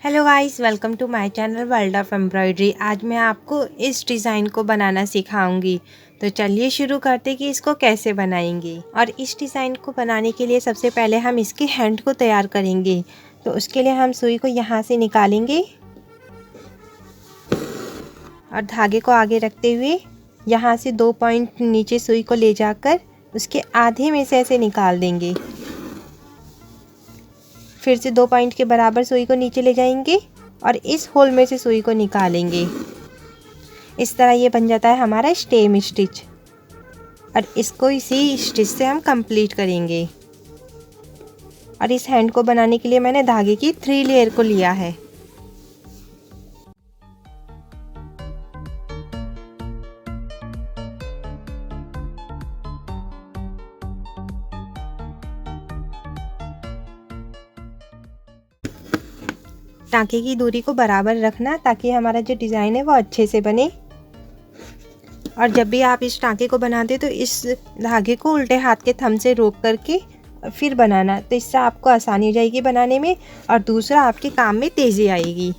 Hello guys, welcome to my channel world of embroidery. आज मैं आपको इस डिज़ाइन को बनाना सिखाऊंगी। तो चलिए शुरू करते कि इसको कैसे बनाएंगे। और इस डिज़ाइन को बनाने के लिए सबसे पहले हम इसके हैंड को तैयार करेंगे। तो उसके लिए हम सुई को यहाँ से निकालेंगे और धागे को आगे रखते हुए यहाँ से 2 पॉइंट नीचे सुई को ले जाकर उसके आधे में से ऐसे निकाल देंगे। फिर से 2 पॉइंट के बराबर सुई को नीचे ले जाएंगे और इस होल में से सुई को निकालेंगे। इस तरह ये बन जाता है हमारा स्टेम स्टिच। और इसको इसी स्टिच से हम कंप्लीट करेंगे। और इस हैंड को बनाने के लिए मैंने धागे की 3 लेयर को लिया है। टाँके की दूरी को बराबर रखना ताकि हमारा जो डिज़ाइन है वो अच्छे से बने। और जब भी आप इस टाँके को बनाते तो इस धागे को उल्टे हाथ के थंब से रोक करके फिर बनाना। तो इससे आपको आसानी हो जाएगी बनाने में और दूसरा आपके काम में तेज़ी आएगी।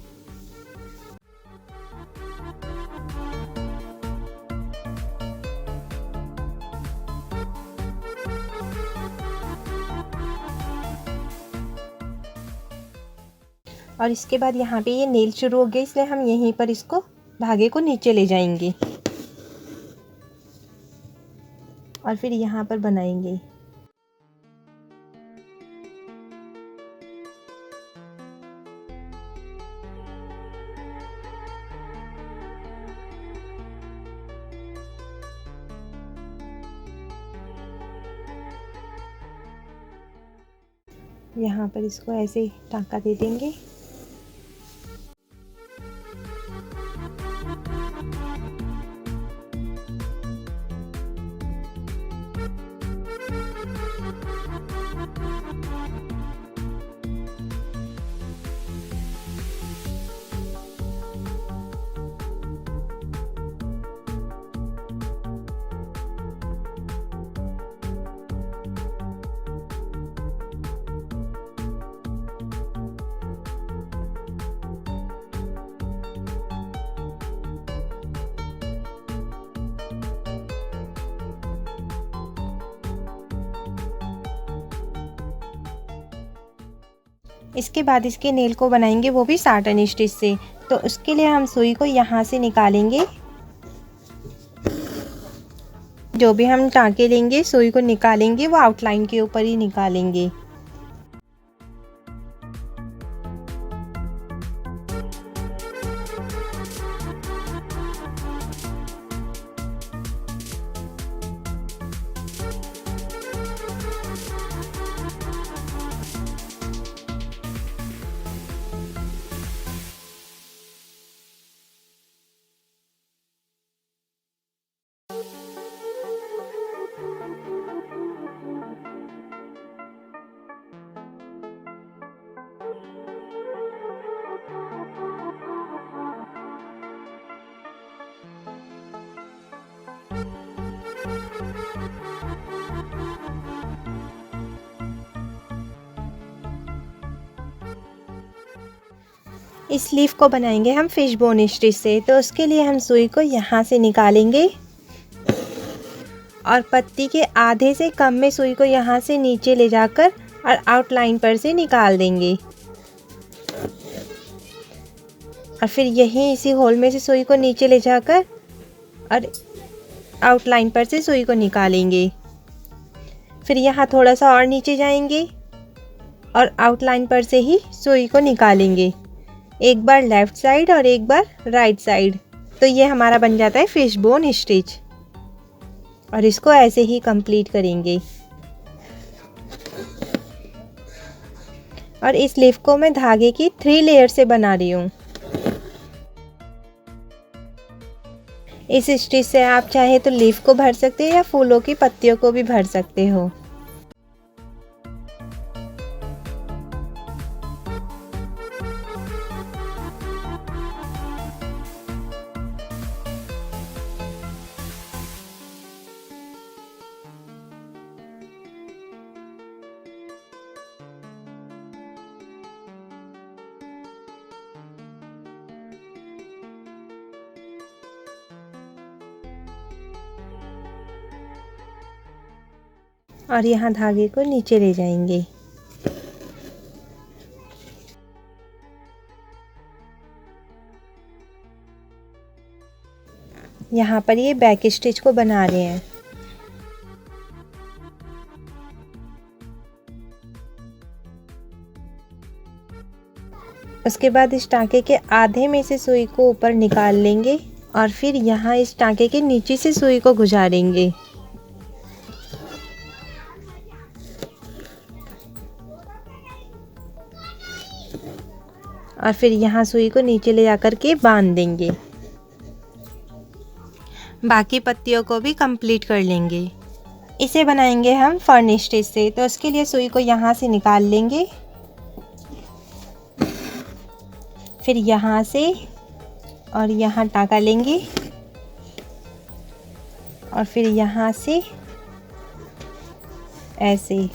और इसके बाद यहाँ पे ये नेल शुरू हो गया, इसलिए हम यहीं पर इसको धागे को नीचे ले जाएंगे और फिर यहाँ पर बनाएंगे। यहाँ पर इसको ऐसे टाँका दे देंगे। इसके बाद इसके नेल को बनाएंगे, वो भी साटन स्टिच से। तो उसके लिए हम सुई को यहाँ से निकालेंगे। जो भी हम टाँके लेंगे सुई को निकालेंगे, वो आउटलाइन के ऊपर ही निकालेंगे। इस लीफ को बनाएंगे हम फिश बोन स्टिच से। तो उसके लिए हम सुई को यहाँ से निकालेंगे और पत्ती के आधे से कम में सुई को यहाँ से नीचे ले जाकर और आउटलाइन पर से निकाल देंगे। और फिर यहीं इसी होल में से सुई को नीचे ले जाकर और आउटलाइन पर से सुई को निकालेंगे। फिर यहाँ थोड़ा सा और नीचे जाएंगे और आउटलाइन पर से ही सुई को निकालेंगे, एक बार लेफ़्ट साइड और एक बार राइट साइड। तो ये हमारा बन जाता है फिश बोन स्टिच। और इसको ऐसे ही कंप्लीट करेंगे। और इस लीफ को मैं धागे की 3 लेयर से बना रही हूँ। इस स्टिच से आप चाहे तो लीफ को भर सकते हो या फूलों की पत्तियों को भी भर सकते हो। और यहाँ धागे को नीचे ले जाएंगे। यहाँ पर ये बैक स्टिच को बना रहे हैं। उसके बाद इस टाँके के आधे में से सुई को ऊपर निकाल लेंगे और फिर यहाँ इस टाँके के नीचे से सुई को गुजारेंगे। और फिर यहाँ सुई को नीचे ले जाकर के बांध देंगे। बाकी पत्तियों को भी कंप्लीट कर लेंगे। इसे बनाएंगे हम फर्न स्टिच से, तो उसके लिए सुई को यहाँ से निकाल लेंगे, फिर यहाँ से और यहाँ टाँका लेंगे और फिर यहाँ से ऐसे।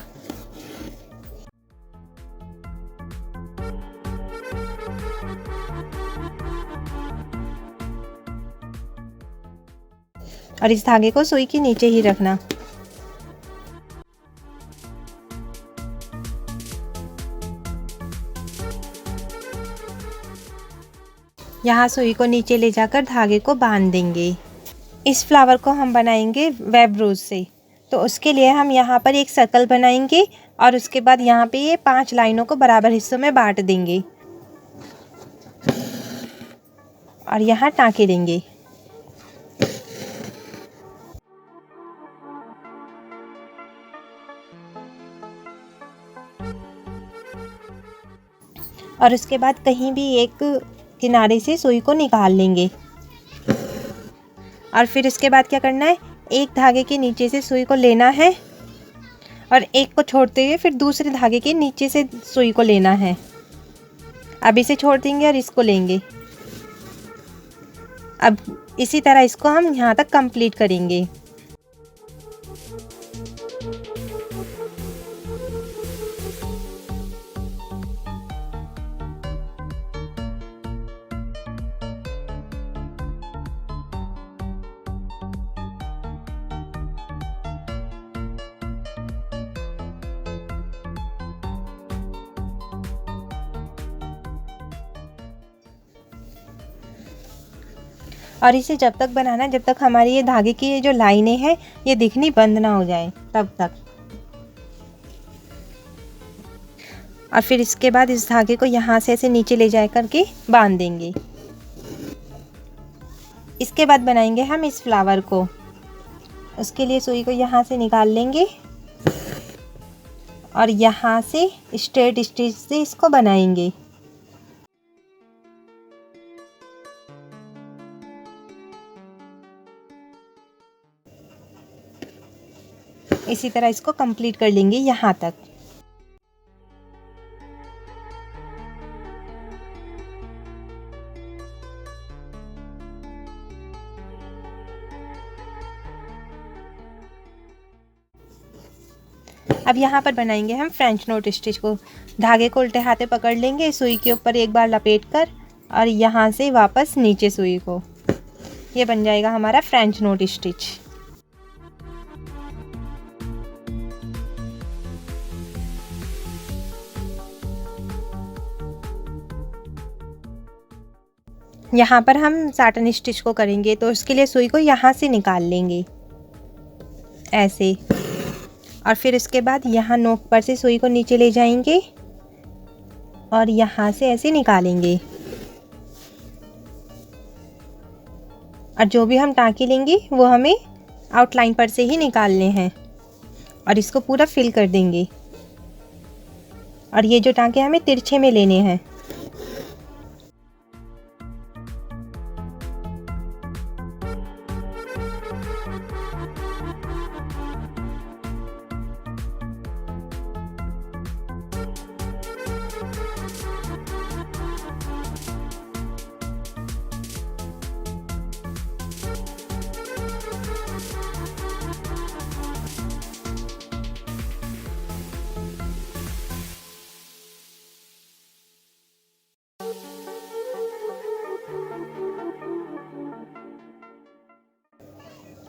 और इस धागे को सुई के नीचे ही रखना। यहाँ सुई को नीचे ले जाकर धागे को बांध देंगे। इस फ्लावर को हम बनाएंगे वेब रोज से, तो उसके लिए हम यहाँ पर एक सर्कल बनाएंगे और उसके बाद यहाँ पे ये 5 लाइनों को बराबर हिस्सों में बांट देंगे और यहाँ टाँके देंगे। और उसके बाद कहीं भी एक किनारे से सुई को निकाल लेंगे और फिर इसके बाद क्या करना है, एक धागे के नीचे से सुई को लेना है और एक को छोड़ते हुए फिर दूसरे धागे के नीचे से सुई को लेना है। अब इसे छोड़ देंगे और इसको लेंगे। अब इसी तरह इसको हम यहाँ तक कंप्लीट करेंगे। और इसे जब तक बनाना है जब तक हमारी ये धागे की जो लाइनें हैं ये दिखनी बंद ना हो जाए तब तक। और फिर इसके बाद इस धागे को यहाँ से ऐसे नीचे ले जा करके बांध देंगे। इसके बाद बनाएंगे हम इस फ्लावर को। उसके लिए सुई को यहाँ से निकाल लेंगे और यहाँ से स्ट्रेट स्टिच से इसको बनाएंगे। इसी तरह इसको कंप्लीट कर लेंगे यहाँ तक। अब यहाँ पर बनाएंगे हम फ्रेंच नोट स्टिच को। धागे को उल्टे हाथे पकड़ लेंगे, सुई के ऊपर एक बार लपेटकर और यहाँ से वापस नीचे सुई को। ये बन जाएगा हमारा फ्रेंच नोट स्टिच। यहाँ पर हम साटन स्टिच को करेंगे, तो उसके लिए सुई को यहाँ से निकाल लेंगे ऐसे। और फिर उसके बाद यहाँ नोक पर से सुई को नीचे ले जाएंगे और यहाँ से ऐसे निकालेंगे। और जो भी हम टाँके लेंगे वो हमें आउटलाइन पर से ही निकालने हैं और इसको पूरा फिल कर देंगे। और ये जो टाँके हमें तिरछे में लेने हैं।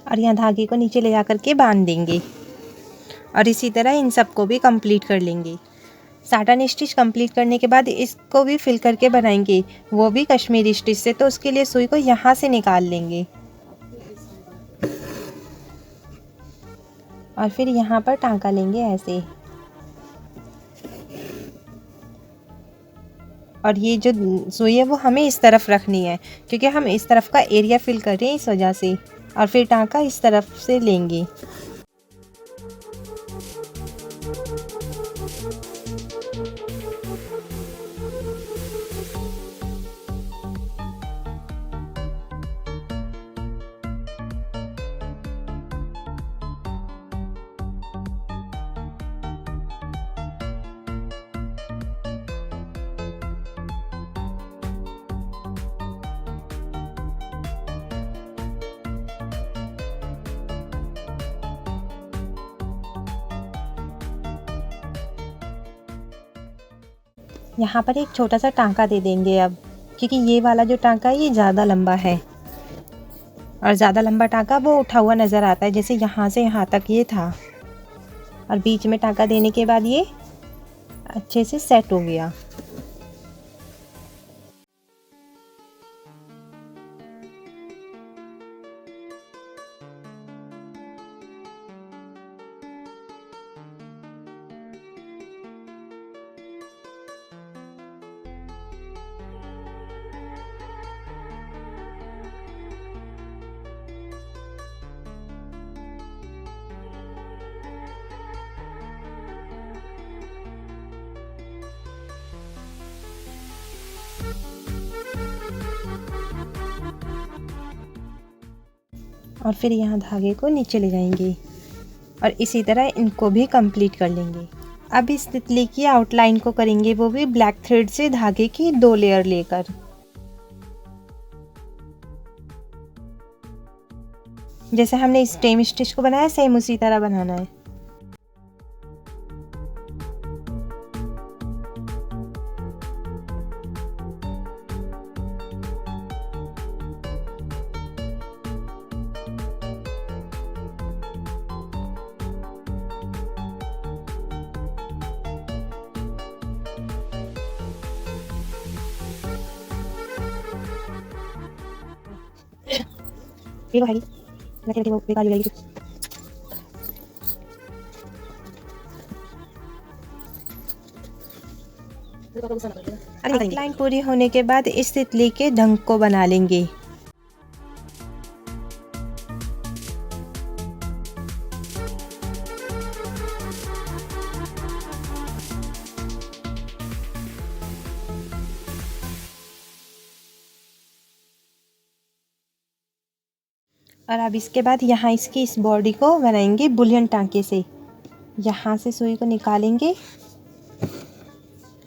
और यहाँ धागे को नीचे ले जा कर के बांध देंगे। और इसी तरह इन सबको भी कंप्लीट कर लेंगे। साटन स्टिच कंप्लीट करने के बाद इसको भी फिल करके बनाएंगे, वो भी कश्मीरी स्टिच से। तो उसके लिए सुई को यहाँ से निकाल लेंगे और फिर यहाँ पर टांका लेंगे ऐसे। और ये जो सुई है वो हमें इस तरफ रखनी है, क्योंकि हम इस तरफ का एरिया फिल कर रहे हैं इस वजह से। और फिर टांका इस तरफ से लेंगे। यहाँ पर एक छोटा सा टांका दे देंगे अब, क्योंकि ये वाला जो टांका है ये ज़्यादा लंबा है और ज़्यादा लंबा टांका वो उठा हुआ नज़र आता है, जैसे यहाँ से यहाँ तक ये था। और बीच में टांका देने के बाद ये अच्छे से सेट हो गया। और फिर यहाँ धागे को नीचे ले जाएंगे और इसी तरह इनको भी कंप्लीट कर लेंगे। अब इस तितली की आउटलाइन को करेंगे, वो भी ब्लैक थ्रेड से धागे की 2 लेयर लेकर। जैसे हमने स्टेम स्टिच को बनाया सेम उसी तरह बनाना है। वो है वो बेकार हो जाएगी। लाइन पूरी होने के बाद इस तितली के ढंग को बना लेंगे। और अब इसके बाद यहाँ इसकी इस बॉडी को बनाएंगे बुलियन टांके से। यहाँ से सुई को निकालेंगे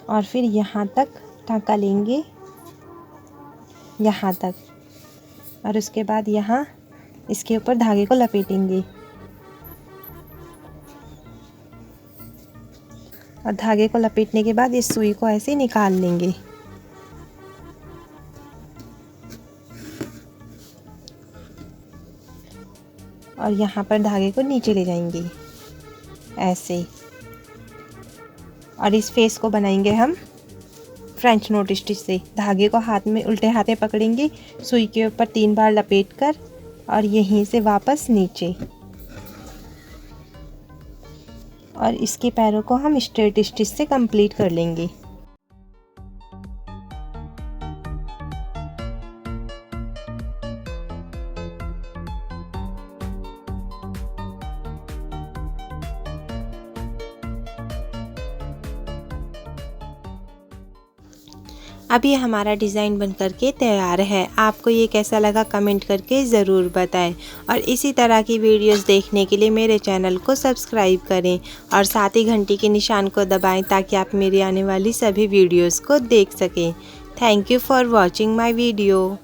और फिर यहाँ तक टांका लेंगे, यहाँ तक। और उसके बाद यहाँ इसके ऊपर धागे को लपेटेंगे और धागे को लपेटने के बाद इस सुई को ऐसे निकाल लेंगे। और यहाँ पर धागे को नीचे ले जाएंगे ऐसे। और इस फेस को बनाएंगे हम फ्रेंच नोट स्टिच से। धागे को हाथ में उल्टे हाथ में पकड़ेंगे, सुई के ऊपर 3 बार लपेटकर और यहीं से वापस नीचे। और इसके पैरों को हम स्ट्रेट स्टिच से कंप्लीट कर लेंगे। अभी हमारा डिज़ाइन बन करके तैयार है। आपको ये कैसा लगा कमेंट करके ज़रूर बताएं। और इसी तरह की वीडियोस देखने के लिए मेरे चैनल को सब्सक्राइब करें और साथ ही घंटी के निशान को दबाएं, ताकि आप मेरी आने वाली सभी वीडियोस को देख सकें। Thank you for watching my video.